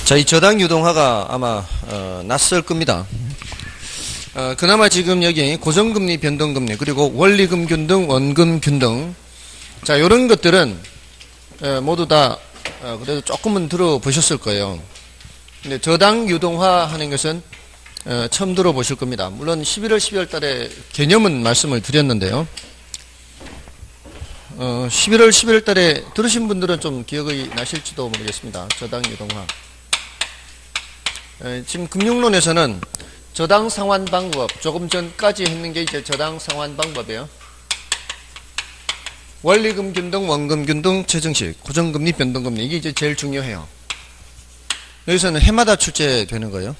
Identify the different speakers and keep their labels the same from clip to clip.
Speaker 1: 자, 이 저당 유동화가 아마 낯설 겁니다. 그나마 지금 여기 고정금리, 변동금리, 그리고 원리금 균등, 원금 균등, 자, 이런 것들은 모두 다 그래도 조금은 들어보셨을 거예요. 근데 저당 유동화 하는 것은 처음 들어보실 겁니다. 물론 11월, 12월 달에 개념은 말씀을 드렸는데요. 11월, 12월 달에 들으신 분들은 좀 기억이 나실지도 모르겠습니다. 저당 유동화. 지금 금융론에서는 저당 상환 방법, 조금 전까지 했는 게 이제 저당 상환 방법이에요. 원리금 균등, 원금 균등, 최정식, 고정금리, 변동금리, 이게 이제 제일 중요해요. 여기서는 해마다 출제되는 거예요.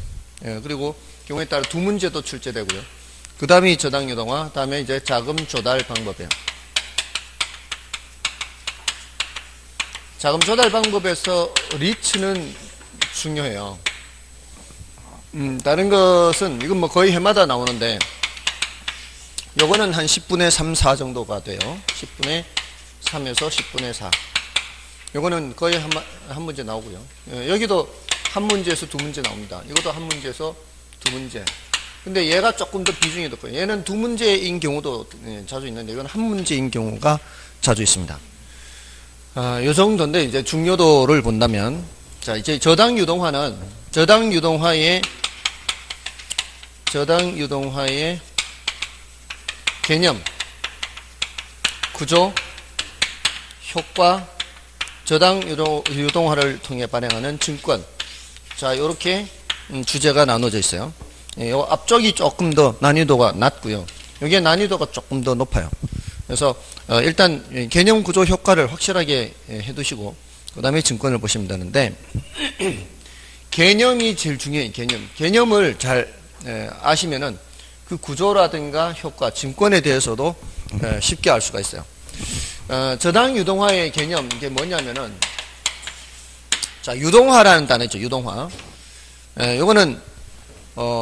Speaker 1: 그리고 경우에 따라 두 문제도 출제되고요. 그 다음이 저당 유동화, 다음에 이제 자금 조달 방법이에요. 자금 조달 방법에서 리츠는 중요해요. 다른 것은, 이건 뭐 거의 해마다 나오는데, 요거는 한 10분의 3, 4 정도가 돼요. 10분의 3에서 10분의 4. 요거는 거의 한 문제 나오고요. 여기도 한 문제에서 두 문제 나옵니다. 이것도 한 문제에서 두 문제. 근데 얘가 조금 더 비중이 높고요. 얘는 두 문제인 경우도 자주 있는데, 이건 한 문제인 경우가 자주 있습니다. 요 정도인데, 이제 중요도를 본다면, 자, 이제 저당 유동화의 개념, 구조, 효과, 저당 유동화를 통해 발행하는 증권. 자, 요렇게 주제가 나눠져 있어요. 요 앞쪽이 조금 더 난이도가 낮고요. 여기에 난이도가 조금 더 높아요. 그래서 일단 개념, 구조, 효과를 확실하게 해두시고 그 다음에 증권을 보시면 되는데, 개념이 제일 중요해요. 개념을 잘 아시면은 그 구조라든가 효과, 증권에 대해서도 쉽게 알 수가 있어요. 저당 유동화의 개념, 이게 뭐냐면은, 자, 유동화라는 단어죠. 유동화. 요거는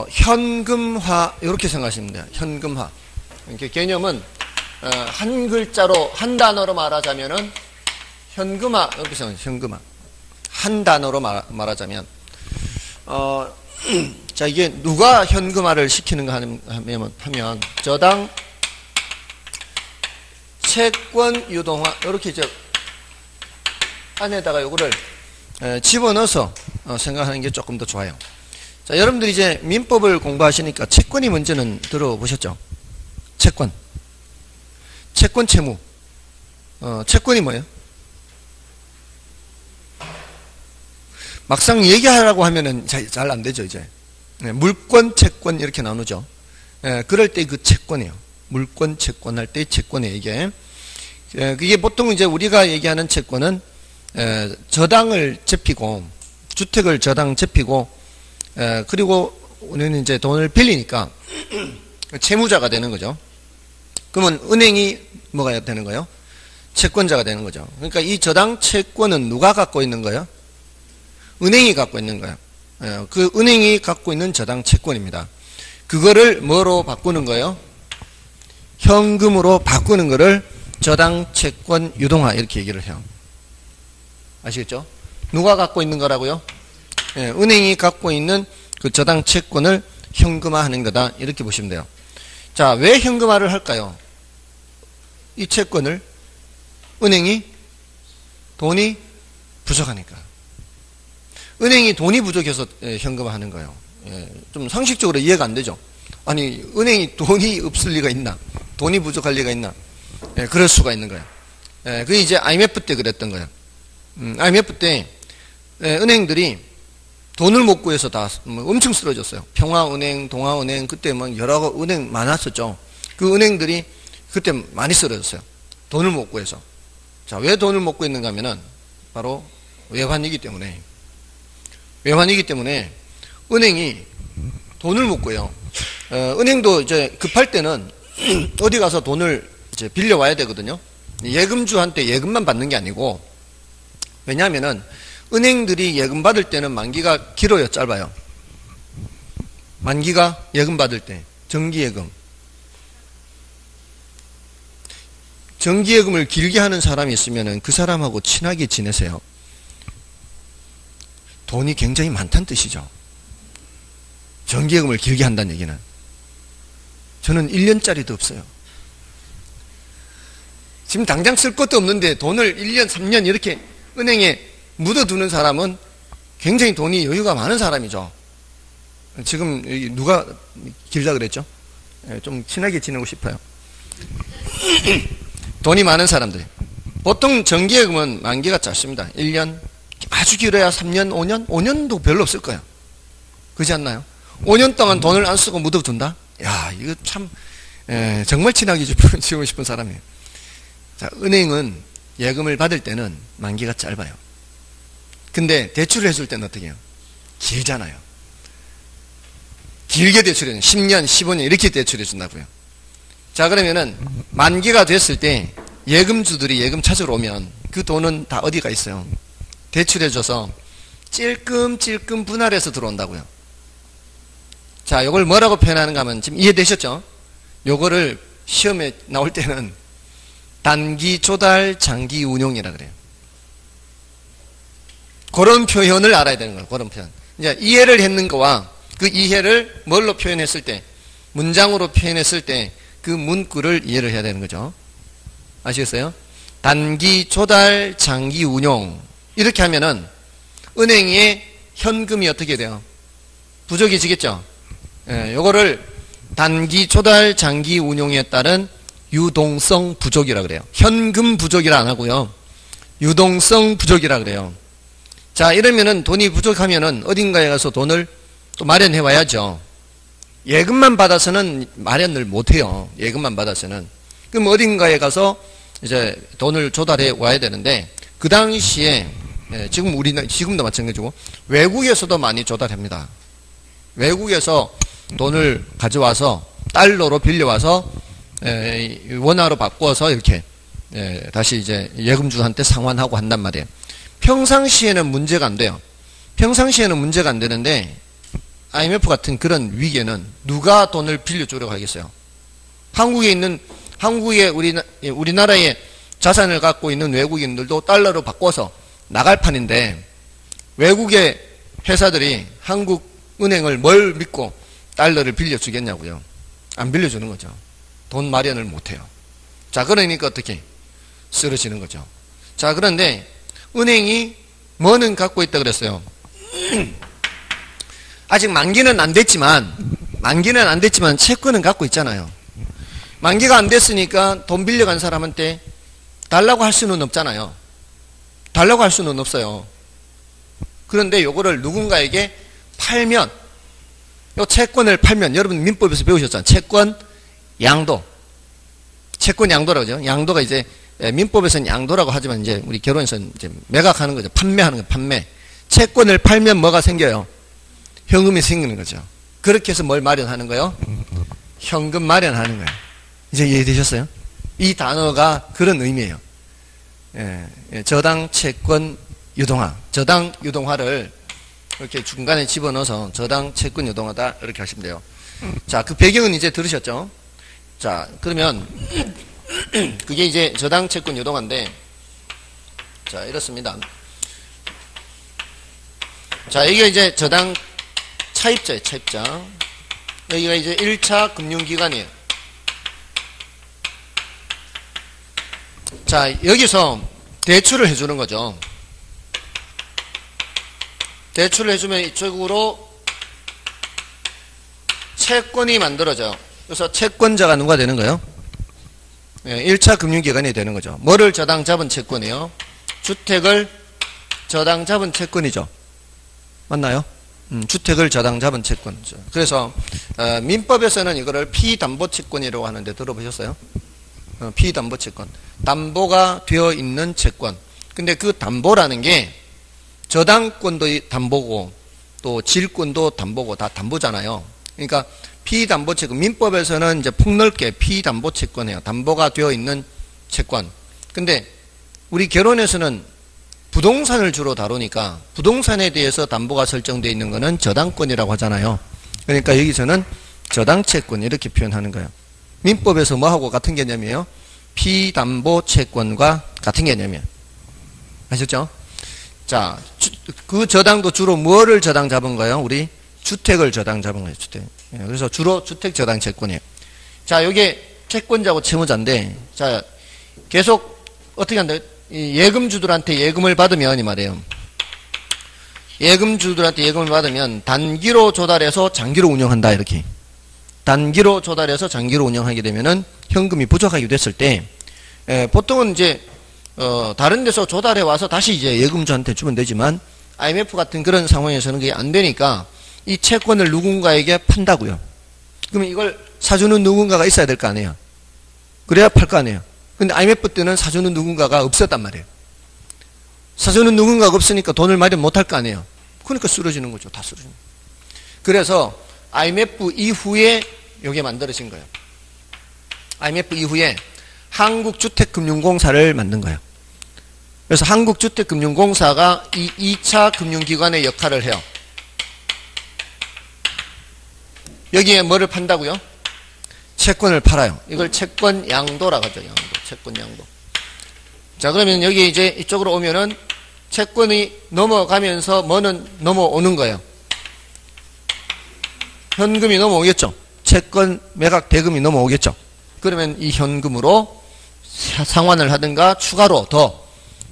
Speaker 1: 현금화, 이렇게 생각하시면 돼요. 현금화. 이렇게 개념은 한 글자로, 한 단어로 말하자면은 현금화, 이렇게 생각해요. 현금화. 한 단어로 말하자면, 자, 이게 누가 현금화를 시키는가 하면 저당 채권 유동화, 이렇게 이제 안에다가 요거를 집어넣어서 생각하는 게 조금 더 좋아요. 자, 여러분들이 이제 민법을 공부하시니까 채권이 문제는 들어보셨죠? 채권 채무. 채권이 뭐예요? 막상 얘기하라고 하면은 잘 안 되죠, 이제. 물권, 채권 이렇게 나누죠. 그럴 때 그 채권이에요. 물권, 채권 할 때 채권이에요, 이게. 그게 보통 이제 우리가 얘기하는 채권은 저당을 접히고, 주택을 저당 접히고, 그리고 우리는 이제 돈을 빌리니까 채무자가 되는 거죠. 그러면 은행이 뭐가 되는 거예요? 채권자가 되는 거죠. 그러니까 이 저당 채권은 누가 갖고 있는 거예요? 은행이 갖고 있는 거예요. 그 은행이 갖고 있는 저당 채권입니다. 그거를 뭐로 바꾸는 거예요? 현금으로 바꾸는 거를 저당 채권 유동화, 이렇게 얘기를 해요. 아시겠죠? 누가 갖고 있는 거라고요? 은행이 갖고 있는 그 저당 채권을 현금화 하는 거다, 이렇게 보시면 돼요. 자, 왜 현금화를 할까요? 이 채권을 은행이 돈이 부족하니까. 은행이 돈이 부족해서 현금화하는 거예요. 좀 상식적으로 이해가 안 되죠. 아니, 은행이 돈이 없을 리가 있나? 돈이 부족할 리가 있나? 그럴 수가 있는 거예요. 그게 이제 IMF 때 그랬던 거예요. IMF 때 은행들이 돈을 못 구해서 다 엄청 쓰러졌어요. 평화은행, 동아은행, 그때 막 여러 은행 많았었죠. 그 은행들이 그때 많이 쓰러졌어요. 돈을 못 구해서. 자, 왜 돈을 못 구했는가 하면은 바로 외환위기 때문에. 외환위기 때문에 은행이 돈을 못 구해요. 은행도 이제 급할 때는 어디 가서 돈을 이제 빌려와야 되거든요. 예금주한테 예금만 받는 게 아니고, 왜냐하면은 은행들이 예금 받을 때는 만기가 길어요, 짧아요? 만기가 예금 받을 때 정기예금. 정기예금을 길게 하는 사람이 있으면은 그 사람하고 친하게 지내세요. 돈이 굉장히 많다는 뜻이죠. 정기예금을 길게 한다는 얘기는. 저는 1년짜리도 없어요. 지금 당장 쓸 것도 없는데 돈을 1년, 3년 이렇게 은행에 묻어두는 사람은 굉장히 돈이 여유가 많은 사람이죠. 지금 여기 누가 길다 그랬죠? 좀 친하게 지내고 싶어요. 돈이 많은 사람들. 보통 정기예금은 만기가 짧습니다. 1년, 아주 길어야 3년, 5년? 5년도 별로 없을 거예요. 그렇지 않나요? 5년 동안 돈을 안 쓰고 묻어둔다? 야, 이거 참 정말 친하게 지내고 싶은 사람이에요. 자, 은행은 예금을 받을 때는 만기가 짧아요. 근데 대출을 해줄 때는 어떻게 해요? 길잖아요. 길게 대출해요. 10년, 15년 이렇게 대출해 준다고요. 자, 그러면은 만기가 됐을 때 예금주들이 예금 찾으러 오면 그 돈은 다 어디가 있어요? 대출해줘서 찔끔찔끔 분할해서 들어온다고요. 자, 요걸 뭐라고 표현하는가 하면 지금 이해되셨죠? 요거를 시험에 나올 때는 단기 조달, 장기 운용이라 그래요. 그런 표현을 알아야 되는 거예요. 그런 표현. 이제 이해를 했는 거와 그 이해를 뭘로 표현했을 때, 문장으로 표현했을 때 그 문구를 이해를 해야 되는 거죠. 아시겠어요? 단기 조달, 장기 운용. 이렇게 하면은 은행의 현금이 어떻게 돼요? 부족해지겠죠? 예, 요거를 단기 조달, 장기 운용에 따른 유동성 부족이라 그래요. 현금 부족이라 안 하고요. 유동성 부족이라 그래요. 자, 이러면은 돈이 부족하면은 어딘가에 가서 돈을 또 마련해 와야죠. 예금만 받아서는 마련을 못 해요. 예금만 받아서는. 그럼 어딘가에 가서 이제 돈을 조달해 와야 되는데, 그 당시에, 지금도 마찬가지고, 외국에서도 많이 조달합니다. 외국에서 돈을 가져와서, 달러로 빌려와서, 원화로 바꿔서 이렇게, 다시 이제 예금주한테 상환하고 한단 말이에요. 평상시에는 문제가 안 돼요. 평상시에는 문제가 안 되는데, IMF 같은 그런 위기에는 누가 돈을 빌려주려고 하겠어요? 한국의 우리나라의 자산을 갖고 있는 외국인들도 달러로 바꿔서 나갈 판인데, 외국의 회사들이 한국 은행을 뭘 믿고 달러를 빌려주겠냐고요. 안 빌려주는 거죠. 돈 마련을 못해요. 자, 그러니까 어떻게? 쓰러지는 거죠. 자, 그런데 은행이 뭐는 갖고 있다 그랬어요? 아직 만기는 안 됐지만 채권은 갖고 있잖아요. 만기가 안 됐으니까 돈 빌려간 사람한테 달라고 할 수는 없잖아요. 달라고 할 수는 없어요. 그런데 요거를 누군가에게 팔면, 요 채권을 팔면, 여러분 민법에서 배우셨잖아요. 채권 양도. 채권 양도라고 하죠. 양도가 이제 민법에서는 양도라고 하지만 이제 우리 결혼에서는 이제 매각하는 거죠. 판매하는 거죠. 판매. 채권을 팔면 뭐가 생겨요? 현금이 생기는 거죠. 그렇게 해서 뭘 마련하는 거예요? 현금 마련하는 거예요. 이제 이해되셨어요? 이 단어가 그런 의미예요. 저당 채권 유동화. 저당 유동화를 이렇게 중간에 집어넣어서 저당 채권 유동화다 이렇게 하시면 돼요. 자, 그 배경은 이제 들으셨죠? 자, 그러면 그게 이제 저당 채권 유동화인데, 자, 이렇습니다. 자, 여기가 이제 저당 차입자예요. 차입자. 여기가 이제 1차 금융기관이에요. 자, 여기서 대출을 해주는 거죠. 대출을 해주면 이쪽으로 채권이 만들어져요. 그래서 채권자가 누가 되는 거예요? 1차 금융기관이 되는 거죠. 뭐를 저당 잡은 채권이에요? 주택을 저당 잡은 채권이죠. 맞나요? 주택을 저당 잡은 채권이죠. 그래서 민법에서는 이거를 피담보채권이라고 하는데 들어보셨어요? 피담보채권. 담보가 되어 있는 채권. 근데 그 담보라는 게 저당권도 담보고 또 질권도 담보고 다 담보잖아요. 그러니까 피담보채권. 민법에서는 이제 폭넓게 피담보채권이에요. 담보가 되어 있는 채권. 근데 우리 결혼에서는 부동산을 주로 다루니까 부동산에 대해서 담보가 설정되어 있는 것은 저당권이라고 하잖아요. 그러니까 여기서는 저당채권 이렇게 표현하는 거예요. 민법에서 뭐하고 같은 개념이에요? 피담보채권과 같은 개념이에요. 아셨죠? 자, 그 저당도 주로 뭐를 저당 잡은 거예요? 우리 주택을 저당 잡은 거예요. 주택. 그래서 주로 주택 저당 채권이에요. 자, 요게 채권자고 채무자인데, 자, 계속 어떻게 한다? 예금주들한테 예금을 받으면 이 말이에요. 예금주들한테 예금을 받으면 단기로 조달해서 장기로 운영한다 이렇게. 단기로 조달해서 장기로 운영하게 되면은 현금이 부족하게 됐을 때, 보통은 이제 다른 데서 조달해 와서 다시 이제 예금주한테 주면 되지만 IMF 같은 그런 상황에서는 그게 안 되니까 이 채권을 누군가에게 판다고요. 그러면 이걸 사주는 누군가가 있어야 될 거 아니에요. 그래야 팔 거 아니에요. 근데 IMF 때는 사주는 누군가가 없었단 말이에요. 사주는 누군가가 없으니까 돈을 마련 못 할 거 아니에요. 그러니까 쓰러지는 거죠. 다 쓰러지는 거예요. 그래서 IMF 이후에 이게 만들어진 거예요. IMF 이후에 한국주택금융공사를 만든 거예요. 그래서 한국주택금융공사가 이 2차 금융기관의 역할을 해요. 여기에 뭐를 판다고요? 채권을 팔아요. 이걸 채권 양도라고 하죠. 양도. 채권 양도. 자, 그러면 여기 이제 이쪽으로 오면은 채권이 넘어가면서 뭐는 넘어오는 거예요. 현금이 넘어오겠죠. 채권 매각 대금이 넘어오겠죠. 그러면 이 현금으로 상환을 하든가 추가로 더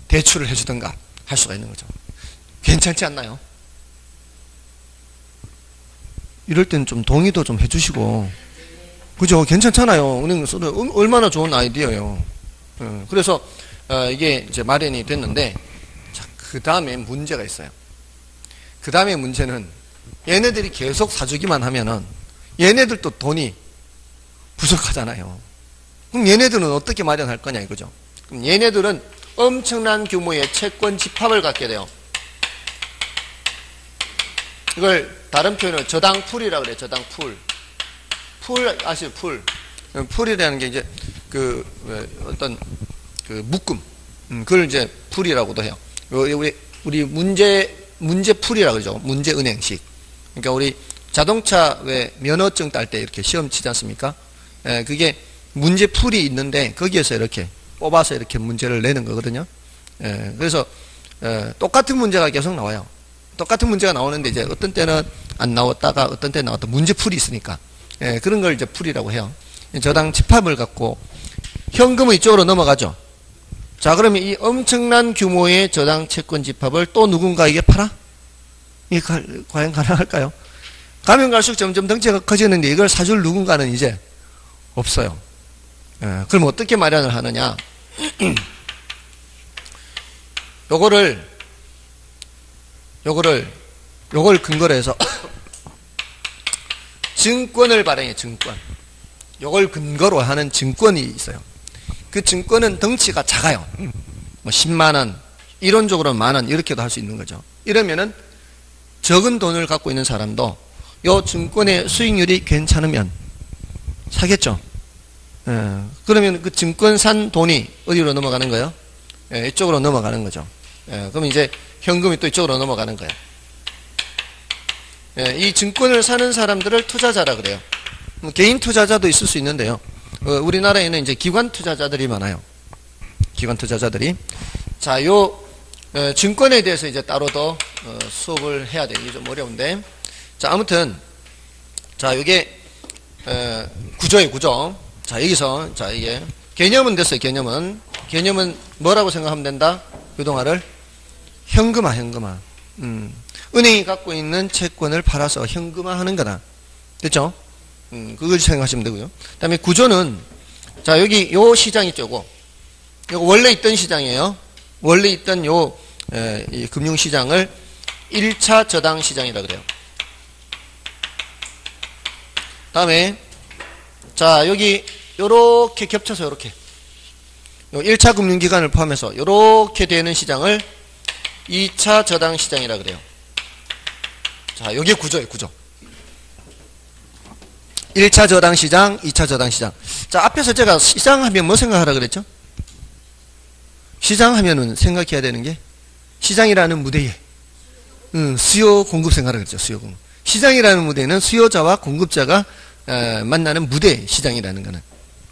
Speaker 1: 대출을 해주든가 할 수가 있는 거죠. 괜찮지 않나요? 이럴 땐 좀 동의도 좀 해주시고, 그죠? 괜찮잖아요. 은행 쓰는 얼마나 좋은 아이디어예요. 그래서 이게 이제 마련이 됐는데, 자, 그 다음에 문제가 있어요. 그 다음에 문제는 얘네들이 계속 사주기만 하면은 얘네들도 돈이 부족하잖아요. 그럼 얘네들은 어떻게 마련할 거냐 이거죠. 그럼 얘네들은 엄청난 규모의 채권 집합을 갖게 돼요. 이걸 다른 표현으로 저당풀이라고 그래요. 저당풀. 풀 아시죠? 풀. 풀이라는 게 이제 그 어떤 그 묶음. 그걸 이제 풀이라고도 해요. 우리 문제풀이라고 그러죠. 문제은행식. 그러니까 우리 자동차 왜 면허증 딸 때 이렇게 시험 치지 않습니까? 그게 문제풀이 있는데 거기에서 이렇게 뽑아서 이렇게 문제를 내는 거거든요. 그래서 똑같은 문제가 계속 나와요. 똑같은 문제가 나오는데 이제 어떤 때는 안 나왔다가 어떤 때는 나왔다. 문제풀이 있으니까. 그런 걸 이제 풀이라고 해요. 저당 집합을 갖고 현금은 이쪽으로 넘어가죠. 자, 그러면 이 엄청난 규모의 저당 채권 집합을 또 누군가에게 팔아? 이게 과연 가능할까요? 가면 갈수록 점점 덩치가 커지는데 이걸 사줄 누군가는 이제 없어요. 그럼 어떻게 마련을 하느냐? 요걸 근거로 해서 증권을 발행해. 증권. 요걸 근거로 하는 증권이 있어요. 그 증권은 덩치가 작아요. 뭐 10만원, 이론적으로 만원 이렇게도 할 수 있는 거죠. 이러면은 적은 돈을 갖고 있는 사람도 요 증권의 수익률이 괜찮으면 사겠죠. 그러면 그 증권 산 돈이 어디로 넘어가는 거예요? 이쪽으로 넘어가는 거죠. 그럼 이제 현금이 또 이쪽으로 넘어가는 거예요. 이 증권을 사는 사람들을 투자자라 그래요. 개인 투자자도 있을 수 있는데요. 우리나라에는 이제 기관 투자자들이 많아요. 기관 투자자들이. 자, 요 증권에 대해서 이제 따로 더 수업을 해야 돼요. 이게 좀 어려운데. 자, 아무튼 자, 이게 구조예요, 구조. 자, 여기서 자, 이게 개념은 됐어요. 개념은 뭐라고 생각하면 된다? 유동화를 현금화. 은행이 갖고 있는 채권을 팔아서 현금화하는 거다. 됐죠? 그걸 생각하시면 되고요. 그다음에 구조는 자, 여기 요 시장 있죠. 요거 원래 있던 시장이에요. 원래 있던 이 금융 시장을 1차 저당 시장이라 그래요. 다음에 자, 여기 요렇게 겹쳐서 요렇게 1차 금융기관을 포함해서 요렇게 되는 시장을 2차 저당 시장이라 그래요. 자, 요게 구조예요, 구조. 1차 저당 시장, 2차 저당 시장. 자, 앞에서 제가 시장 하면 뭐 생각하라 그랬죠? 시장 하면은 생각해야 되는 게 시장이라는 무대에 수요 공급 생각하라 그랬죠. 수요 공급. 시장이라는 무대는 수요자와 공급자가 만나는 무대, 시장이라는 거는.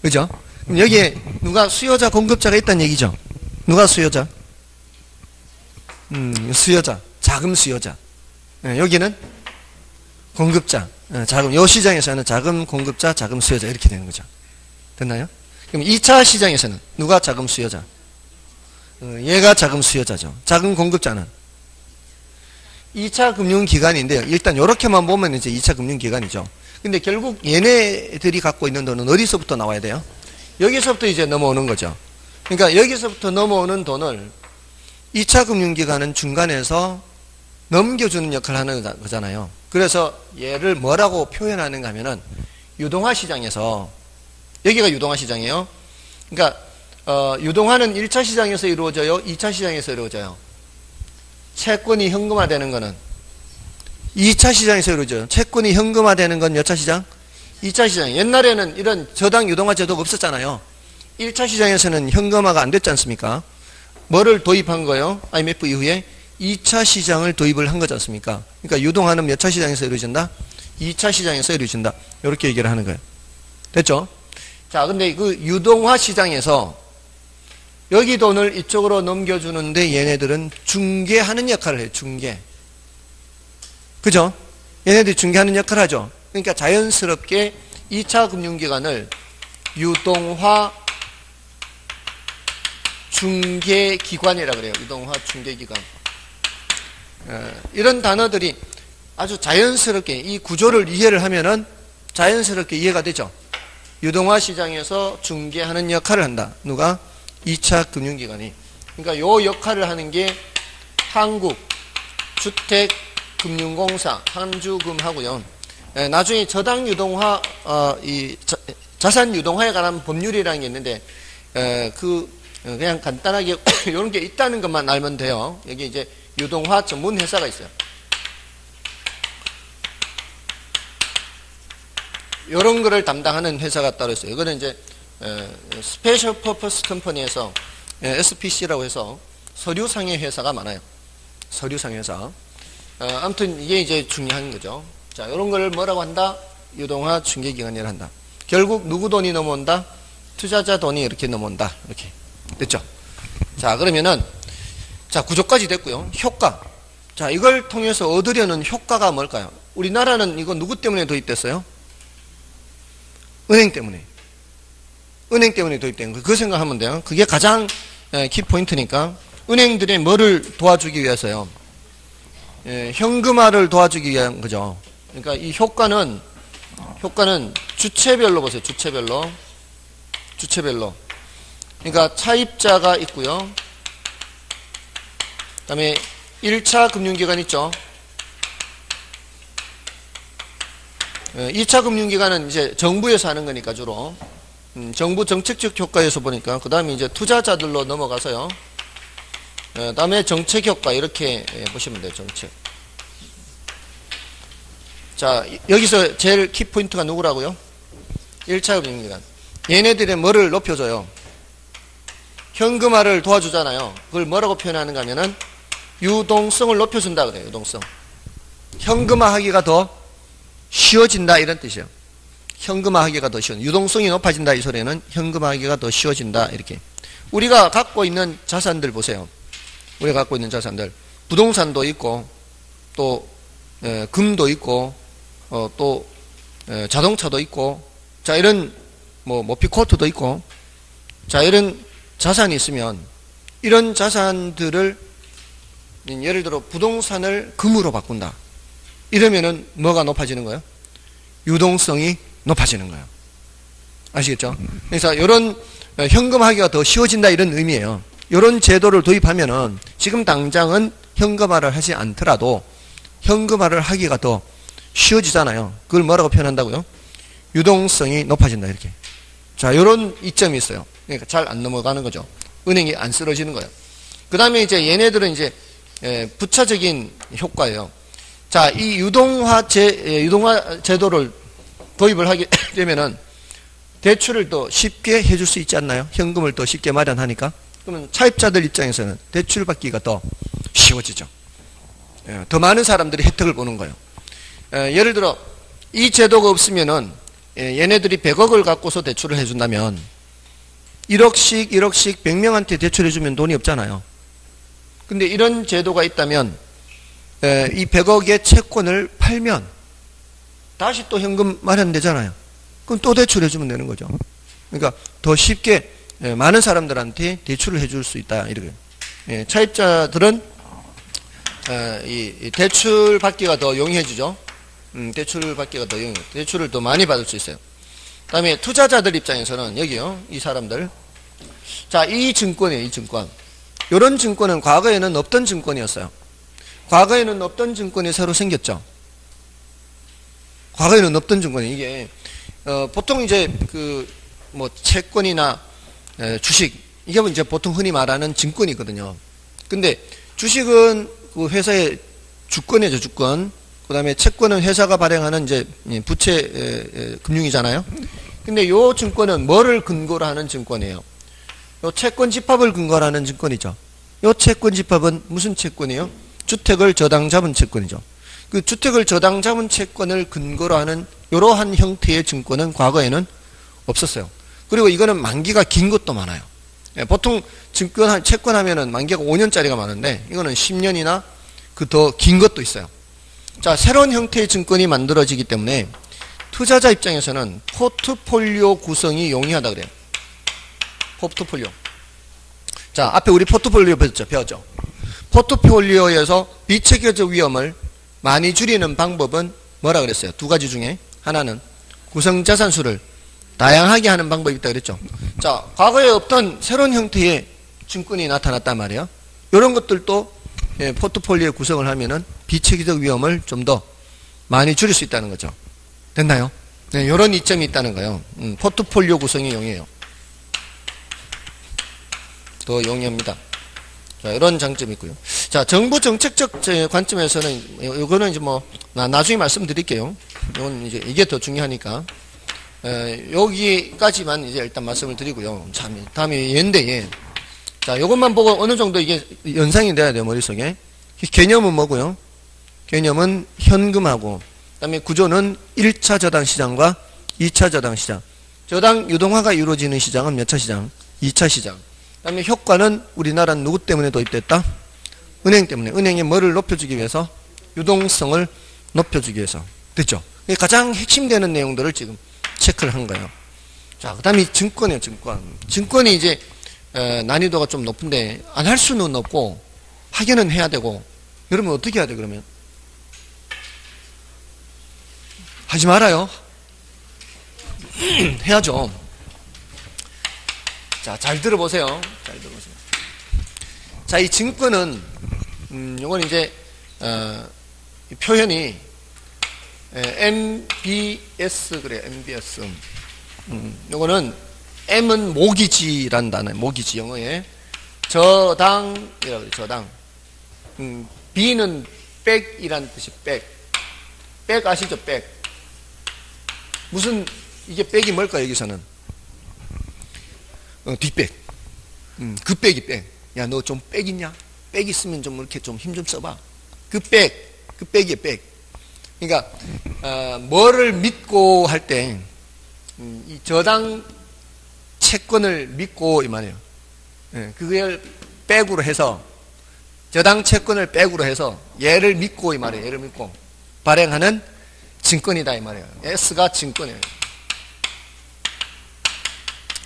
Speaker 1: 그죠? 그럼 여기에 누가 수요자 공급자가 있다는 얘기죠. 누가 수요자? 수요자, 자금 수요자. 여기는 공급자, 자금. 요 시장에서는 자금 공급자, 자금 수요자 이렇게 되는 거죠. 됐나요? 그럼 2차 시장에서는 누가 자금 수요자? 얘가 자금 수요자죠. 자금 공급자는 2차 금융기관인데요. 일단 이렇게만 보면 이제 2차 금융기관이죠. 근데 결국 얘네들이 갖고 있는 돈은 어디서부터 나와야 돼요? 여기서부터 이제 넘어오는 거죠. 그러니까 여기서부터 넘어오는 돈을 2차 금융기관은 중간에서 넘겨주는 역할을 하는 거잖아요. 그래서 얘를 뭐라고 표현하는가 하면은 유동화 시장에서, 여기가 유동화 시장이에요. 그러니까 유동화는 1차 시장에서 이루어져요? 2차 시장에서 이루어져요? 채권이 현금화되는 거는 2차 시장에서 이루어져요. 채권이 현금화되는 건 몇 차 시장? 2차 시장. 옛날에는 이런 저당 유동화 제도가 없었잖아요. 1차 시장에서는 현금화가 안 됐지 않습니까? 뭐를 도입한 거예요? IMF 이후에 2차 시장을 도입을 한 거지 않습니까? 그러니까 유동화는 몇 차 시장에서 이루어진다? 2차 시장에서 이루어진다. 이렇게 얘기를 하는 거예요. 됐죠? 자, 근데 그 유동화 시장에서 여기 돈을 이쪽으로 넘겨주는데 얘네들은 중개하는 역할을 해요. 중개. 그죠? 얘네들이 중개하는 역할을 하죠. 그러니까 자연스럽게 2차 금융기관을 유동화 중개기관이라고 그래요. 유동화 중개기관. 이런 단어들이 아주 자연스럽게 이 구조를 이해를 하면은 자연스럽게 이해가 되죠. 유동화 시장에서 중개하는 역할을 한다. 누가? 2차 금융기관이. 그러니까 요 역할을 하는 게 한국주택금융공사, 한주금하고요. 나중에 저당 유동화, 자산 유동화에 관한 법률이라는 게 있는데, 그냥 간단하게 이런 게 있다는 것만 알면 돼요. 여기 이제 유동화 전문 회사가 있어요. 이런 거를 담당하는 회사가 따로 있어요. 이거는 이제 스페셜 퍼포스 컴퍼니에서 SPC라고 해서 서류상의 회사가 많아요. 서류상의 회사. 아무튼 이게 이제 중요한 거죠. 자, 이런 거를 뭐라고 한다? 유동화 중개기관이라 한다. 결국 누구 돈이 넘어온다? 투자자 돈이 이렇게 넘어온다. 이렇게 됐죠? 자, 그러면은 자, 구조까지 됐고요. 효과. 자, 이걸 통해서 얻으려는 효과가 뭘까요? 우리나라는 이거 누구 때문에 도입됐어요? 은행 때문에. 은행 때문에 도입된 거. 그거 생각하면 돼요. 그게 가장 키포인트니까. 은행들이 뭐를 도와주기 위해서요? 현금화를 도와주기 위한 거죠. 그러니까 이 효과는 주체별로 보세요. 주체별로. 그러니까 차입자가 있고요. 그 다음에 1차 금융기관 있죠. 2차 금융기관은 이제 정부에서 하는 거니까 주로. 정부 정책적 효과에서 보니까. 그 다음에 이제 투자자들로 넘어가서요. 그 다음에 정책 효과 이렇게 보시면 돼요. 정책. 자, 여기서 제일 키포인트가 누구라고요? 1차 금융기관. 얘네들의 뭐를 높여줘요? 현금화를 도와주잖아요. 그걸 뭐라고 표현하는가 하면은 유동성을 높여준다 그래요. 유동성. 현금화하기가 더 쉬워진다 이런 뜻이에요. 현금화하기가 더 쉬워. 유동성이 높아진다 이 소리는 현금화하기가 더 쉬워진다 이렇게. 우리가 갖고 있는 자산들 보세요. 우리가 갖고 있는 자산들. 부동산도 있고 또 금도 있고 또 자동차도 있고 자 이런 모피코트도 있고 자 이런 자산이 있으면 이런 자산들을 예를 들어 부동산을 금으로 바꾼다. 이러면은 뭐가 높아지는 거예요? 유동성이 높아지는 거예요. 아시겠죠? 그래서 이런 현금화하기가 더 쉬워진다 이런 의미예요. 이런 제도를 도입하면은 지금 당장은 현금화를 하지 않더라도 현금화를 하기가 더 쉬워지잖아요. 그걸 뭐라고 표현한다고요? 유동성이 높아진다 이렇게. 자, 이런 이점이 있어요. 그러니까 잘 안 넘어가는 거죠. 은행이 안 쓰러지는 거예요. 그 다음에 이제 얘네들은 이제 부차적인 효과예요. 자, 이 유동화 제도를 도입을 하게 되면은 대출을 더 쉽게 해줄 수 있지 않나요? 현금을 더 쉽게 마련하니까. 그러면 차입자들 입장에서는 대출 받기가 더 쉬워지죠. 더 많은 사람들이 혜택을 보는 거예요. 예를 들어 이 제도가 없으면은 얘네들이 100억을 갖고서 대출을 해준다면 1억씩 100명한테 대출해주면 돈이 없잖아요. 근데 이런 제도가 있다면 이 100억의 채권을 팔면 다시 또 현금 마련되잖아요. 그럼 또 대출해 주면 되는 거죠. 그러니까 더 쉽게 많은 사람들한테 대출을 해줄 수 있다. 이렇게. 차입자들은 이 대출 받기가 더 용이해지죠. 대출 받기가 더 용이해요. 대출을 더 많이 받을 수 있어요. 그 다음에 투자자들 입장에서는 여기요, 이 사람들. 자, 이 증권이에요, 이 증권. 이런 증권은 과거에는 없던 증권이었어요. 과거에는 없던 증권이 새로 생겼죠. 과거에는 없던 증권이 이게 보통 이제 뭐 채권이나 주식 이게 이제 보통 흔히 말하는 증권이거든요. 근데 주식은 그 회사의 주권이죠, 주권. 그다음에 채권은 회사가 발행하는 이제 부채 금융이잖아요. 근데 요 증권은 뭐를 근거로 하는 증권이에요? 요 채권 집합을 근거로 하는 증권이죠. 요 채권 집합은 무슨 채권이에요? 주택을 저당 잡은 채권이죠. 그 주택을 저당 잡은 채권을 근거로 하는 이러한 형태의 증권은 과거에는 없었어요. 그리고 이거는 만기가 긴 것도 많아요. 보통 채권 하면은 만기가 5년짜리가 많은데 이거는 10년이나 그 더 긴 것도 있어요. 자, 새로운 형태의 증권이 만들어지기 때문에 투자자 입장에서는 포트폴리오 구성이 용이하다 그래요. 포트폴리오. 자, 앞에 우리 포트폴리오 배웠죠. 포트폴리오에서 비체계적 위험을 많이 줄이는 방법은 뭐라 그랬어요? 두 가지 중에 하나는 구성자산수를 다양하게 하는 방법이 있다 그랬죠. 자, 과거에 없던 새로운 형태의 증권이 나타났단 말이에요. 이런 것들도 포트폴리오 구성을 하면은 비체계적 위험을 좀 더 많이 줄일 수 있다는 거죠. 됐나요? 네, 이런 이점이 있다는 거예요. 포트폴리오 구성이 용이해요. 더 용이합니다. 자, 이런 장점이 있고요. 자, 정부 정책적 관점에서는 이거는 이제 뭐 나중에 말씀드릴게요. 이건 이제 이게 더 중요하니까 여기까지만 이제 일단 말씀을 드리고요. 참 다음에 얘인데 자, 이것만 보고 어느 정도 이게 연상이 돼야 돼요, 머릿속에. 개념은 뭐고요? 개념은 현금하고 그다음에 구조는 1차 저당 시장과 2차 저당 시장. 저당 유동화가 이루어지는 시장은 몇 차 시장? 2차 시장. 그다음에 효과는 우리나라는 누구 때문에 도입됐다? 은행 때문에. 은행이 뭐를 높여주기 위해서? 유동성을 높여주기 위해서. 됐죠? 가장 핵심되는 내용들을 지금 체크를 한 거예요. 자, 그 다음에 증권이에요, 증권. 증권이 이제 난이도가 좀 높은데 안 할 수는 없고 하기는 해야 되고. 여러분 어떻게 해야 돼 그러면? 하지 말아요. 해야죠. 자, 잘 들어보세요. 잘 들어보세요. 자, 이 증권은 요건 이제 표현이 MBS 그래, MBS. 요거는 M은 모기지란 단어예요. 모기지 영어에 저당이라고 그래요. 저당. B는 백이란 뜻이 백. 백 아시죠? 백. 무슨 이게 백이 뭘까 여기서는? 뒷백. 그 백이 백. 야, 너 좀 백 있냐? 백 있으면 좀 이렇게 좀 힘 좀 써봐. 그 백이에요, 백. 그러니까, 뭐를 믿고 할 때, 이 저당 채권을 믿고, 이 말이에요. 그걸 백으로 해서, 저당 채권을 백으로 해서, 얘를 믿고, 이 말이에요. 얘를 믿고, 발행하는 증권이다, 이 말이에요. S가 증권이에요.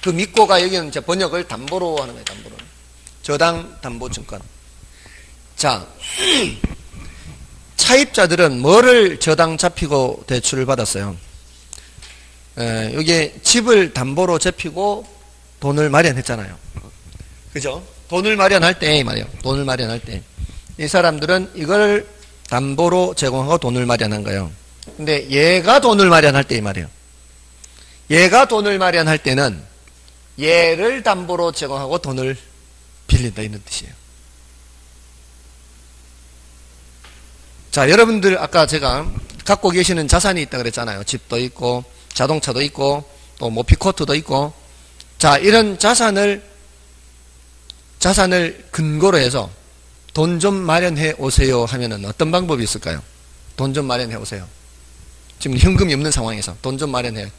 Speaker 1: 그 믿고가 여기는 이제 번역을 담보로 하는 거예요, 담보로. 저당 담보증권. 자, 차입자들은 뭐를 저당 잡히고 대출을 받았어요? 여기에 집을 담보로 잡히고 돈을 마련했잖아요. 그죠? 돈을 마련할 때, 이 말이에요. 돈을 마련할 때. 이 사람들은 이걸 담보로 제공하고 돈을 마련한 거예요. 근데 얘가 돈을 마련할 때, 이 말이에요. 얘가 돈을 마련할 때는 얘를 담보로 제공하고 돈을 빌린다, 이런 뜻이에요. 자, 여러분들 아까 제가 갖고 계시는 자산이 있다 그랬잖아요. 집도 있고 자동차도 있고 또 모피코트도 있고. 자, 이런 자산을 근거로 해서 돈 좀 마련해 오세요 하면은 어떤 방법이 있을까요? 돈 좀 마련해 오세요. 지금 현금이 없는 상황에서 돈 좀 마련해.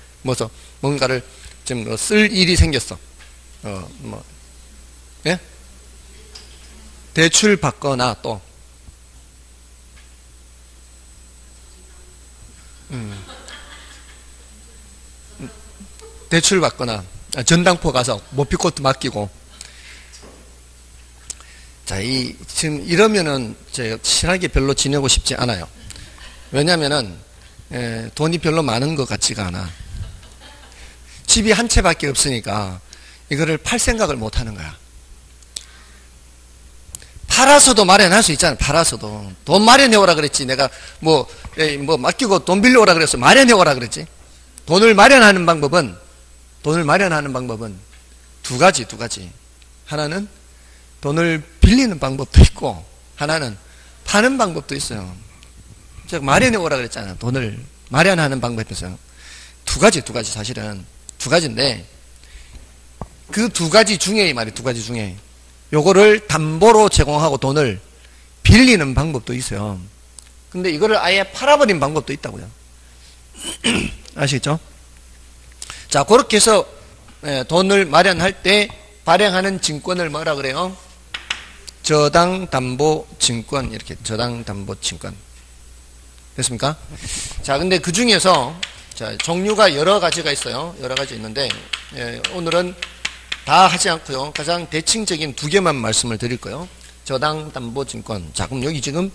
Speaker 1: 뭔가를 지금 쓸 일이 생겼어. 예? 대출 받거나 또 대출 받거나 전당포 가서 모피코트 맡기고. 자, 지금 이러면은 제가 친하게 별로 지내고 싶지 않아요. 왜냐면은 돈이 별로 많은 것 같지가 않아. 집이 한 채밖에 없으니까 이거를 팔 생각을 못 하는 거야. 팔아서도 마련할 수 있잖아. 팔아서도 돈 마련해 오라 그랬지. 내가 뭐 맡기고 돈 빌려 오라 그랬어. 마련해 오라 그랬지. 돈을 마련하는 방법은 두 가지. 하나는 돈을 빌리는 방법도 있고, 하나는 파는 방법도 있어요. 제가 마련해 오라 그랬잖아. 돈을 마련하는 방법이 있어요. 두 가지 사실은 두 가지인데, 그 두 가지 중에 요거를 담보로 제공하고 돈을 빌리는 방법도 있어요. 근데 이거를 아예 팔아버린 방법도 있다고요. 아시겠죠? 자, 그렇게 해서 돈을 마련할 때 발행하는 증권을 뭐라 그래요? 저당담보증권. 이렇게 저당담보증권. 됐습니까? 자, 근데 그 중에서 종류가 여러 가지가 있어요. 여러 가지 있는데 오늘은 다 하지 않고요. 가장 대칭적인 두 개만 말씀을 드릴 거예요. 저당담보증권. 자, 그럼 여기 지금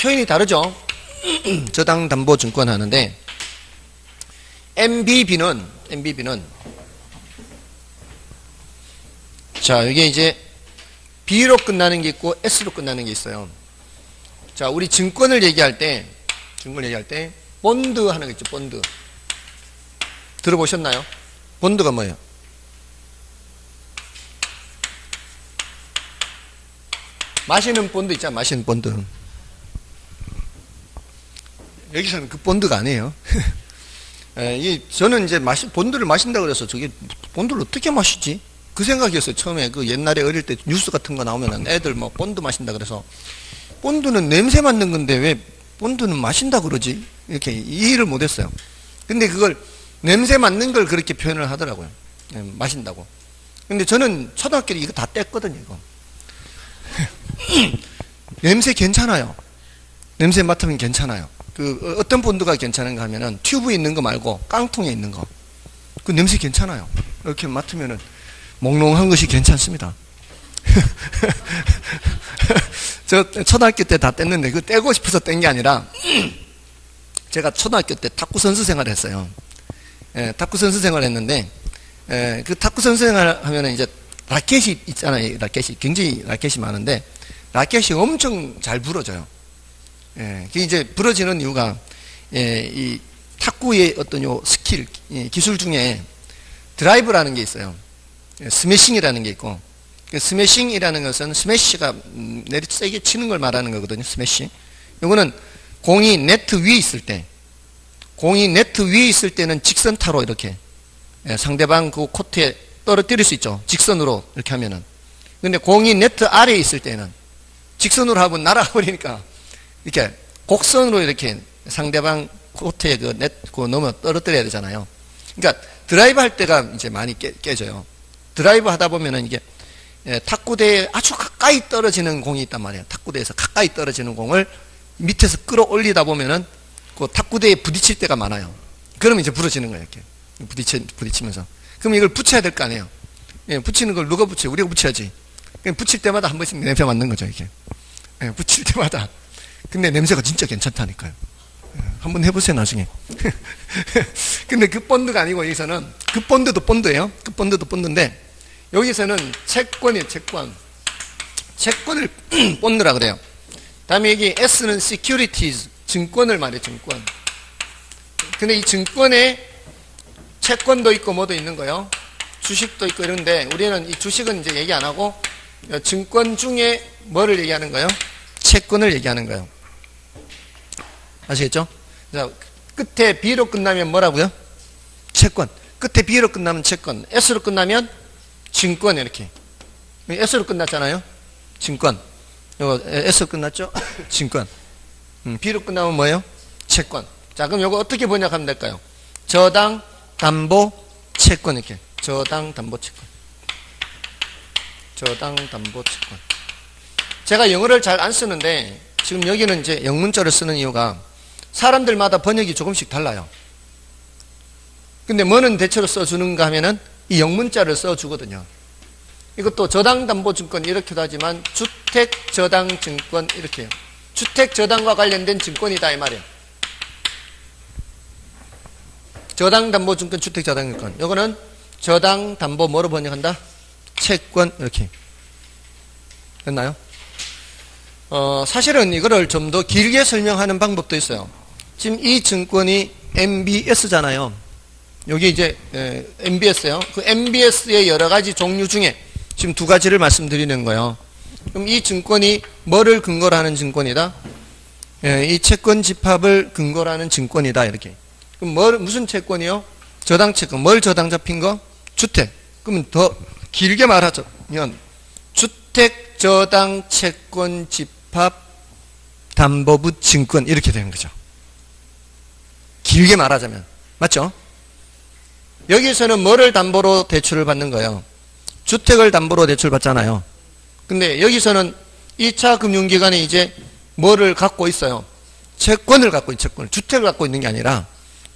Speaker 1: 표현이 다르죠? 저당담보증권 하는데 MBB는 자, 이게 이제 B로 끝나는 게 있고 S로 끝나는 게 있어요. 자, 우리 증권을 얘기할 때 본드 하는 거 있죠. 본드. 들어보셨나요? 본드가 뭐예요? 마시는 본드 있잖아. 마시는 본드. 여기서는 그 본드가 아니에요. 저는 이제 본드를 마신다고 그래서 저게 본드를 어떻게 마시지? 그 생각이었어요. 처음에 그 옛날에 어릴 때 뉴스 같은 거 나오면은 애들 뭐 본드 마신다 그래서 본드는 냄새 맡는 건데 왜 본드는 마신다 그러지? 이렇게 이해를 못했어요. 근데 그걸 냄새 맡는 걸 그렇게 표현을 하더라고요. 마신다고. 근데 저는 초등학교 때 이거 다 뗐거든요. 이거. 냄새 괜찮아요. 냄새 맡으면 괜찮아요. 그 어떤 본드가 괜찮은가 하면은 튜브에 있는 거 말고 깡통에 있는 거. 그 냄새 괜찮아요. 이렇게 맡으면은 몽롱한 것이 괜찮습니다. 저 초등학교 때 다 뗐는데 그 떼고 싶어서 뗀 게 아니라 제가 초등학교 때 탁구 선수 생활을 했어요. 탁구 선수 생활을 했는데 그 탁구 선수 생활을 하면은 이제 라켓이 있잖아요. 라켓이 굉장히 라켓이 많은데 라켓이 엄청 잘 부러져요. 그게 이제 부러지는 이유가 이 탁구의 어떤 요 스킬 기술 중에 드라이브라는 게 있어요. 스매싱이라는 게 있고, 스매싱이라는 것은 스매시가 내리 세게 치는 걸 말하는 거거든요. 스매시. 이거는 공이 네트 위에 있을 때는 직선타로 이렇게 상대방 그 코트에 떨어뜨릴 수 있죠. 직선으로 이렇게 하면은. 근데 공이 네트 아래에 있을 때는 직선으로 하면 날아가 버리니까 이렇게 곡선으로 이렇게 상대방 코트에 그 넘어 떨어뜨려야 되잖아요. 그러니까 드라이브 할 때가 이제 많이 깨져요. 드라이브 하다 보면은 이게 탁구대에 아주 가까이 떨어지는 공이 있단 말이에요. 탁구대에서 가까이 떨어지는 공을 밑에서 끌어올리다 보면은 그 탁구대에 부딪힐 때가 많아요. 그러면 이제 부러지는 거예요. 이렇게 부딪히면서. 그럼 이걸 붙여야 될 거 아니에요. 붙이는 걸 누가 붙여요? 우리가 붙여야지. 붙일 때마다 한 번씩 냄새 맡는 거죠. 이게 붙일 때마다. 근데 냄새가 진짜 괜찮다니까요. 한번 해보세요, 나중에. 근데 그 본드가 아니고, 여기서는, 그 본드도 본드예요. 그 본드도 본드인데, 여기서는 채권이에요, 채권. 채권을 본드라 그래요. 다음에 여기 S는 securities, 증권을 말해요, 증권. 근데 이 증권에 채권도 있고 뭐도 있는 거예요. 주식도 있고 이런데, 우리는 이 주식은 이제 얘기 안 하고, 증권 중에 뭐를 얘기하는 거예요? 채권을 얘기하는 거예요. 아시겠죠? 자, 끝에 B로 끝나면 뭐라고요? 채권. 끝에 B로 끝나면 채권. S로 끝나면 증권 이렇게. S로 끝났잖아요. 증권. 이거 S로 끝났죠? 증권. B로 끝나면 뭐예요? 채권. 자, 그럼 이거 어떻게 번역하면 될까요? 저당, 담보, 채권 이렇게. 저당, 담보, 채권. 저당담보채권. 제가 영어를 잘 안 쓰는데 지금 여기는 이제 영문자를 쓰는 이유가 사람들마다 번역이 조금씩 달라요. 근데 뭐는 대체로 써주는가 하면은 이 영문자를 써주거든요. 이것도 저당담보증권 이렇게도 하지만 주택저당증권 이렇게 해요. 주택저당과 관련된 증권이다 이 말이에요. 저당담보증권, 주택저당증권. 요거는 저당담보 뭐로 번역한다? 채권 이렇게. 됐나요? 사실은 이거를 좀 더 길게 설명하는 방법도 있어요. 지금 이 증권이 MBS잖아요. 여기 이제 MBS예요. 그 MBS의 여러 가지 종류 중에 지금 두 가지를 말씀드리는 거예요. 그럼 이 증권이 뭐를 근거로 하는 증권이다? 이 채권 집합을 근거로 하는 증권이다 이렇게. 그럼 무슨 채권이요? 저당채권. 뭘 저당 잡힌 거? 주택. 그러면 더 길게 말하자면 주택저당채권 집합 담보부 증권 이렇게 되는 거죠. 길게 말하자면. 맞죠? 여기서는 뭐를 담보로 대출을 받는 거예요? 주택을 담보로 대출 받잖아요. 근데 여기서는 2차 금융기관이 이제 뭐를 갖고 있어요? 채권을 갖고 있는 채권을. 주택을 갖고 있는 게 아니라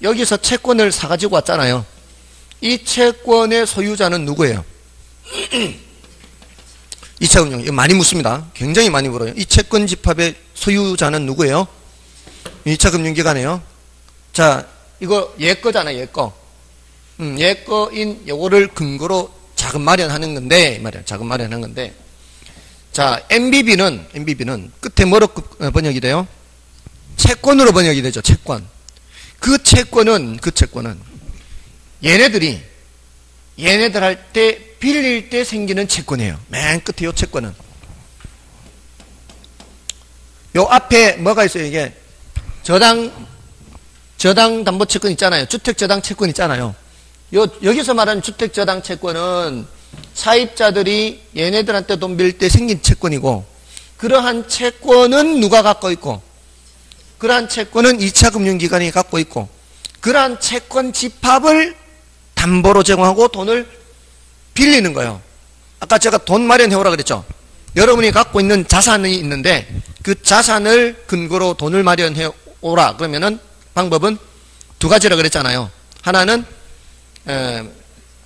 Speaker 1: 여기서 채권을 사가지고 왔잖아요. 이 채권의 소유자는 누구예요? 2차 금융. 이거 많이 묻습니다. 굉장히 많이 물어요. 이 채권 집합의 소유자는 누구예요? 2차 금융기관이에요. 자, 이거 얘 거잖아요. 얘 거. 얘 거인 요거를 근거로 자금 마련하는 건데 말이야. 자금 마련하는 건데. 자, MBB는 끝에 뭐로 번역이 돼요? 채권으로 번역이 되죠. 채권. 그 채권은 얘네들 할 때 빌릴 때 생기는 채권이에요. 맨 끝에 요 채권은. 요 앞에 뭐가 있어요? 이게 저당담보채권 있잖아요. 주택저당채권 있잖아요. 여기서 말하는 주택저당채권은 사입자들이 얘네들한테 돈 빌릴 때 생긴 채권이고, 그러한 채권은 누가 갖고 있고, 그러한 채권은 2차 금융기관이 갖고 있고, 그러한 채권 집합을 담보로 제공하고 돈을 빌리는 거예요. 아까 제가 돈 마련해오라 그랬죠. 여러분이 갖고 있는 자산이 있는데 그 자산을 근거로 돈을 마련해오라 그러면은 방법은 두 가지라 그랬잖아요. 하나는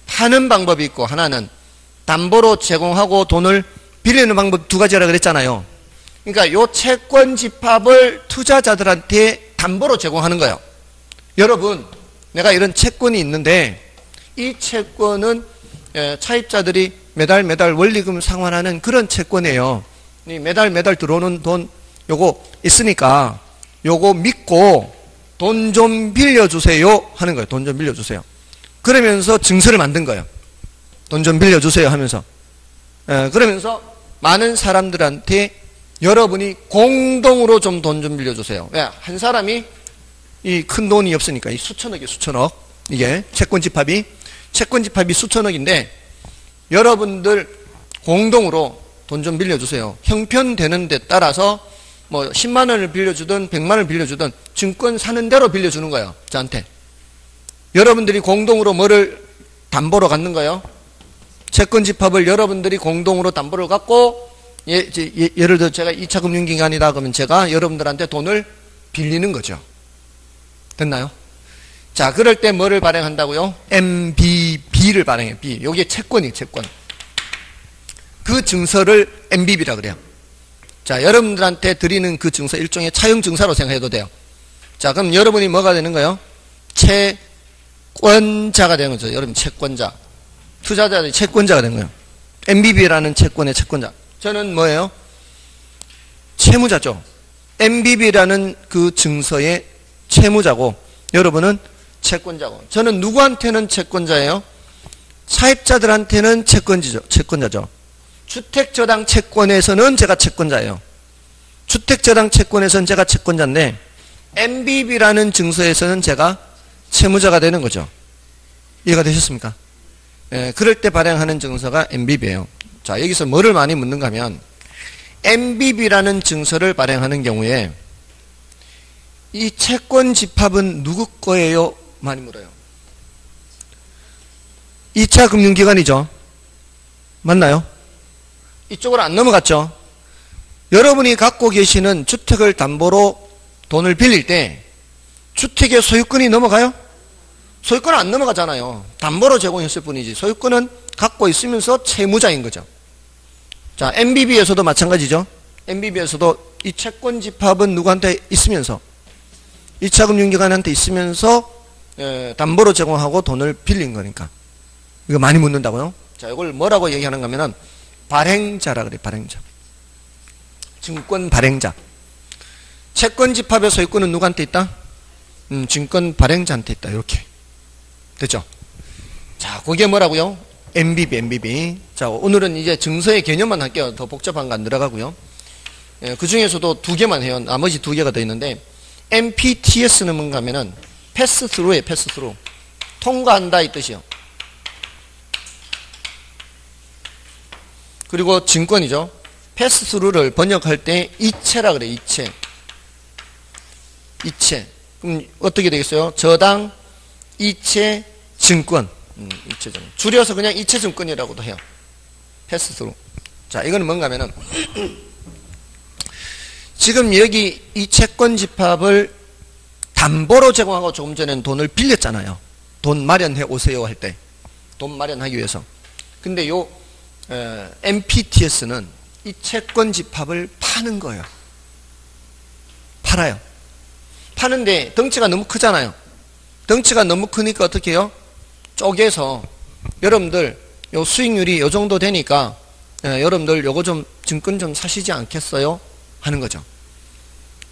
Speaker 1: 파는 방법이 있고, 하나는 담보로 제공하고 돈을 빌리는 방법 두 가지라 그랬잖아요. 그러니까 요 채권 집합을 투자자들한테 담보로 제공하는 거예요. 여러분, 내가 이런 채권이 있는데 이 채권은 차입자들이 매달 원리금 상환하는 그런 채권이에요. 매달 들어오는 돈 요거 있으니까 요거 믿고 돈 좀 빌려주세요 하는 거예요. 돈 좀 빌려주세요. 그러면서 증서를 만든 거예요. 돈 좀 빌려주세요 하면서. 그러면서 많은 사람들한테 여러분이 공동으로 좀 돈 좀 빌려주세요. 한 사람이 이 큰 돈이 없으니까, 이 수천억. 이게 채권 집합이 수천억인데 여러분들 공동으로 돈 좀 빌려주세요. 형편되는 데 따라서 뭐 10만 원을 빌려주든 100만 원을 빌려주든 증권 사는 대로 빌려주는 거예요. 저한테. 여러분들이 공동으로 뭐를 담보로 갖는 거예요? 채권 집합을 여러분들이 공동으로 담보를 갖고, 예를 들어 제가 2차 금융기관이다 그러면 제가 여러분들한테 돈을 빌리는 거죠. 됐나요? 자, 그럴 때 뭐를 발행한다고요? MBB를 발행해요. B. 요게 채권이에요. 채권. 그 증서를 MBB라 그래요. 자, 여러분들한테 드리는 그 증서 일종의 차용 증서로 생각해도 돼요. 자, 그럼 여러분이 뭐가 되는 거예요? 채권자가 되는 거죠. 여러분 채권자. 투자자들이 채권자가 된 거예요. MBB라는 채권의 채권자. 저는 뭐예요? 채무자죠. MBB라는 그 증서의 채무자고, 여러분은 채권자고. 저는 누구한테는 채권자예요? 사입자들한테는 채권자죠. 주택저당 채권에서는 제가 채권자예요. 주택저당 채권에서는 제가 채권자인데 MBB라는 증서에서는 제가 채무자가 되는 거죠. 이해가 되셨습니까? 그럴 때 발행하는 증서가 MBB예요. 자, 여기서 뭐를 많이 묻는가 하면 MBB라는 증서를 발행하는 경우에 이 채권 집합은 누구 거예요? 많이 물어요. 2차 금융기관이죠. 맞나요? 이쪽으로 안 넘어갔죠. 여러분이 갖고 계시는 주택을 담보로 돈을 빌릴 때 주택의 소유권이 넘어가요? 소유권은 안 넘어가잖아요. 담보로 제공했을 뿐이지 소유권은 갖고 있으면서 채무자인 거죠. 자, MBB에서도 마찬가지죠. MBB에서도 이 채권 집합은 누구한테 있으면서 2차 금융기관한테 있으면서 담보로 제공하고 돈을 빌린 거니까. 이거 많이 묻는다고요? 자, 이걸 뭐라고 얘기하는가 하면은 발행자라 그래, 발행자. 증권 발행자. 채권 집합의 소유권은 누구한테 있다? 증권 발행자한테 있다. 이렇게. 됐죠? 자, 그게 뭐라고요? MBB. 자, 오늘은 이제 증서의 개념만 할게요. 더 복잡한 거 안 들어가고요. 그 중에서도 두 개만 해요. 나머지 두 개가 더 있는데, MPTS는 뭔가 하면은 패스 스루예요, 패스 스루. 통과한다 이 뜻이요. 그리고 증권이죠. 패스 스루를 번역할 때 이체라 그래, 이체. 그럼 어떻게 되겠어요? 저당 이체 증권. 이체증권. 줄여서 그냥 이체증권이라고도 해요. 패스 스루. 자, 이거는 뭔가 하면은 지금 여기 이 채권 집합을 담보로 제공하고 조금 전에는 돈을 빌렸잖아요. 돈 마련해 오세요 할 때. 돈 마련하기 위해서. 근데 요 MPTS는 이 채권 집합을 파는 거예요. 팔아요. 파는데 덩치가 너무 크잖아요. 덩치가 너무 크니까 어떻게 해요? 쪼개서 여러분들 요 수익률이 요 정도 되니까 여러분들 요거 좀 증권 좀 사시지 않겠어요? 하는 거죠.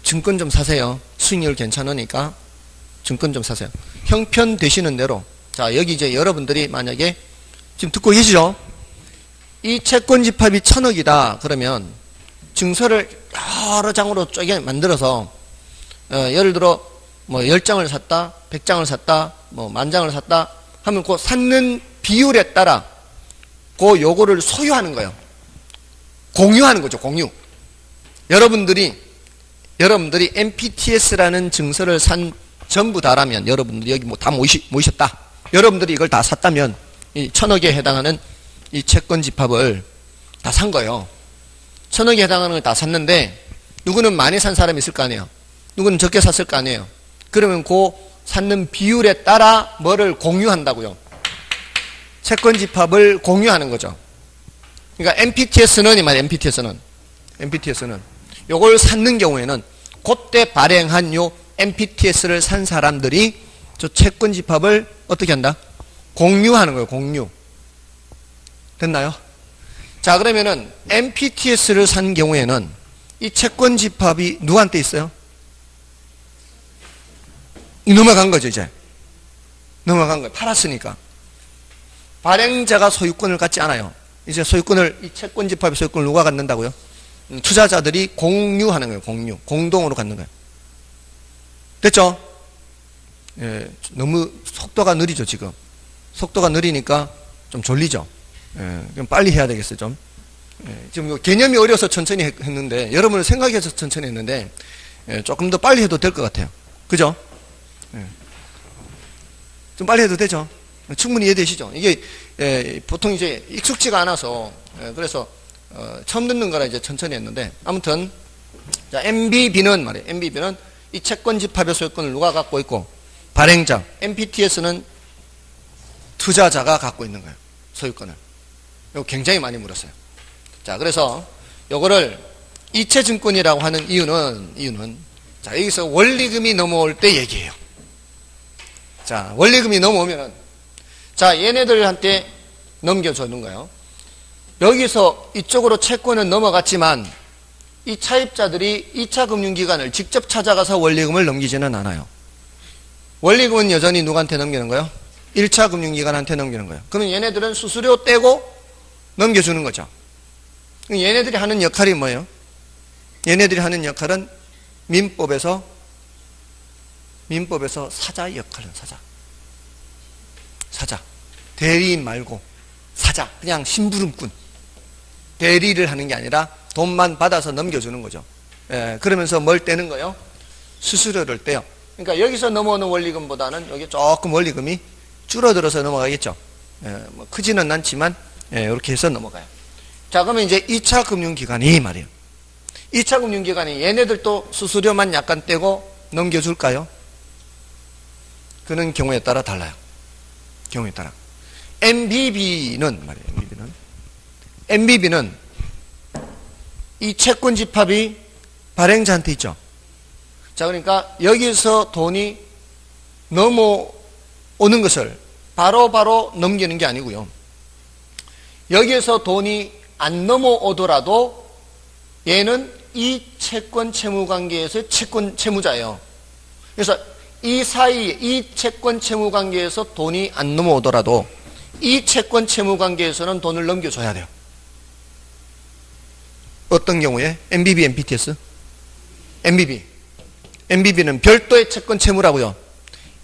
Speaker 1: 증권 좀 사세요. 수익률 괜찮으니까 증권 좀 사세요. 형편 되시는 대로. 자, 여기 이제 여러분들이 만약에 지금 듣고 계시죠? 이 채권 집합이 1000억이다. 그러면 증서를 여러 장으로 쪼개 만들어서 예를 들어 뭐 10장을 샀다, 100장을 샀다, 뭐 10,000장을 샀다 하면 그 샀는 비율에 따라 그 요거를 소유하는 거예요. 공유하는 거죠, 공유. 여러분들이 MPTS라는 증서를 산 전부 다라면, 여러분들이 여기 뭐 다 모이셨다. 여러분들이 이걸 다 샀다면, 이 1000억에 해당하는 이 채권 집합을 다 산 거예요. 1000억에 해당하는 걸 다 샀는데, 누구는 많이 산 사람이 있을 거 아니에요. 누구는 적게 샀을 거 아니에요. 그러면 그 샀는 비율에 따라 뭐를 공유한다고요? 채권 집합을 공유하는 거죠. 그러니까 MPTS는 이 말이에요. MPTS는 요걸 샀는 경우에는 그때 발행한 요 MPTS를 산 사람들이 저 채권 집합을 어떻게 한다? 공유하는 거예요. 공유. 됐나요? 자, 그러면은 MPTS를 산 경우에는 이 채권 집합이 누구한테 있어요? 넘어간 거죠, 이제. 넘어간 거예요. 팔았으니까. 발행자가 소유권을 갖지 않아요. 이제 소유권을, 이 채권 집합의 소유권을 누가 갖는다고요? 투자자들이 공유하는 거예요. 공유. 공동으로 갖는 거예요. 됐죠? 예, 너무 속도가 느리죠, 지금. 속도가 느리니까 좀 졸리죠. 예, 그럼 빨리 해야 되겠어요, 좀. 예, 지금 개념이 어려서 천천히 했는데, 여러분은 생각해서 천천히 했는데, 예, 조금 더 빨리 해도 될 것 같아요. 그죠? 예. 좀 빨리 해도 되죠? 충분히 이해되시죠? 이게, 보통 이제 익숙지가 않아서, 그래서, 처음 듣는 거라 이제 천천히 했는데, 아무튼, 자, MBB는 말이에요. MBB는 이 채권 집합의 소유권을 누가 갖고 있고, 발행자. MPTS는 투자자가 갖고 있는 거예요. 소유권을. 이거 굉장히 많이 물었어요. 자, 그래서, 요거를 이체증권이라고 하는 이유는, 자, 여기서 원리금이 넘어올 때 얘기해요. 자, 원리금이 넘어오면은, 자, 얘네들한테 넘겨주는 거예요. 여기서 이쪽으로 채권은 넘어갔지만, 이 차입자들이 2차 금융기관을 직접 찾아가서 원리금을 넘기지는 않아요. 원리금은 여전히 누구한테 넘기는 거예요? 1차 금융기관한테 넘기는 거예요. 그러면 얘네들은 수수료 떼고 넘겨주는 거죠. 얘네들이 하는 역할이 뭐예요? 얘네들이 하는 역할은 민법에서 사자 역할은 사자. 대리인 말고 사자. 그냥 심부름꾼. 대리를 하는 게 아니라 돈만 받아서 넘겨주는 거죠. 예, 그러면서 뭘 떼는 거예요? 수수료를 떼요. 그러니까 여기서 넘어오는 원리금보다는 여기 조금 원리금이 줄어들어서 넘어가겠죠. 예, 뭐 크지는 않지만 예, 이렇게 해서 넘어가요. 자, 그러면 이제 2차 금융기관이 말이에요. 2차 금융기관이 얘네들도 수수료만 약간 떼고 넘겨줄까요? 그는 경우에 따라 달라요. 경우에 따라. MBB는 말이에요. MBB는 이 채권 집합이 발행자한테 있죠. 자, 그러니까 여기서 돈이 넘어오는 것을 바로 넘기는 게 아니고요. 여기에서 돈이 안 넘어오더라도 얘는 이 채권 채무 관계에서 채권 채무자예요. 그래서 이 사이에 이 채권 채무 관계에서 돈이 안 넘어오더라도 이 채권 채무 관계에서는 돈을 넘겨줘야 돼요. 어떤 경우에? MBB, MPTS? MBB. MBB는 별도의 채권 채무라고요.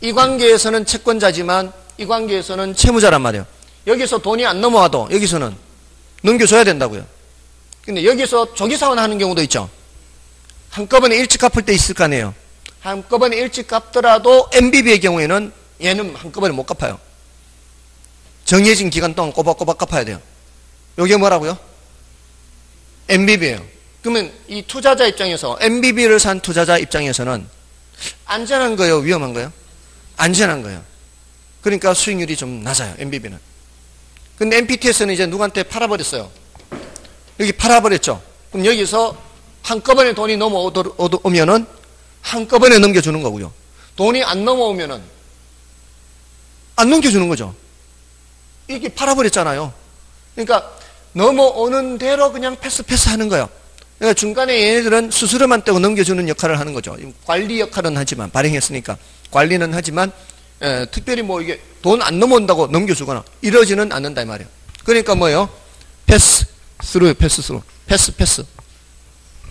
Speaker 1: 이 관계에서는 채권자지만 이 관계에서는 채무자란 말이에요. 여기서 돈이 안 넘어와도 여기서는 넘겨줘야 된다고요. 근데 여기서 조기상환 하는 경우도 있죠. 한꺼번에 일찍 갚을 때 있을 거 아니에요. 한꺼번에 일찍 갚더라도 MBB의 경우에는 얘는 한꺼번에 못 갚아요. 정해진 기간 동안 꼬박꼬박 갚아야 돼요. 이게 뭐라고요? MBB예요. 그러면 이 투자자 입장에서 MBB를 산 투자자 입장에서는 안전한 거예요? 위험한 거예요? 안전한 거예요. 그러니까 수익률이 좀 낮아요. MBB는. 근데 MPTS는 이제 누구한테 팔아버렸어요. 여기 팔아버렸죠. 그럼 여기서 한꺼번에 돈이 넘어오면은 한꺼번에 넘겨주는 거고요. 돈이 안 넘어오면은 안 넘겨주는 거죠. 이게 팔아버렸잖아요. 그러니까 넘어오는 대로 그냥 패스 하는 거예요. 그러니까 중간에 얘네들은 수수료만 떼고 넘겨주는 역할을 하는 거죠. 관리 역할은 하지만, 발행했으니까 관리는 하지만 특별히 뭐 이게 돈 안 넘어온다고 넘겨주거나 이러지는 않는다 이 말이에요. 그러니까 뭐예요? 패스.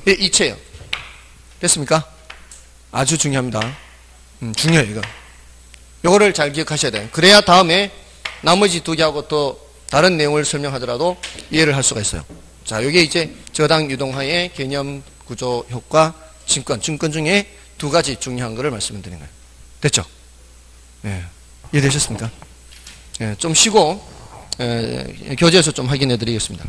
Speaker 1: 예, 이체예요. 됐습니까? 아주 중요합니다. 중요해요, 이거. 요거를 잘 기억하셔야 돼요. 그래야 다음에 나머지 두 개하고 또 다른 내용을 설명하더라도 이해를 할 수가 있어요. 자, 요게 이제 저당 유동화의 개념, 구조, 효과, 증권 중에 두 가지 중요한 거를 말씀드린 거예요. 됐죠? 예. 이해되셨습니까? 예, 좀 쉬고, 교재에서 좀 확인해 드리겠습니다.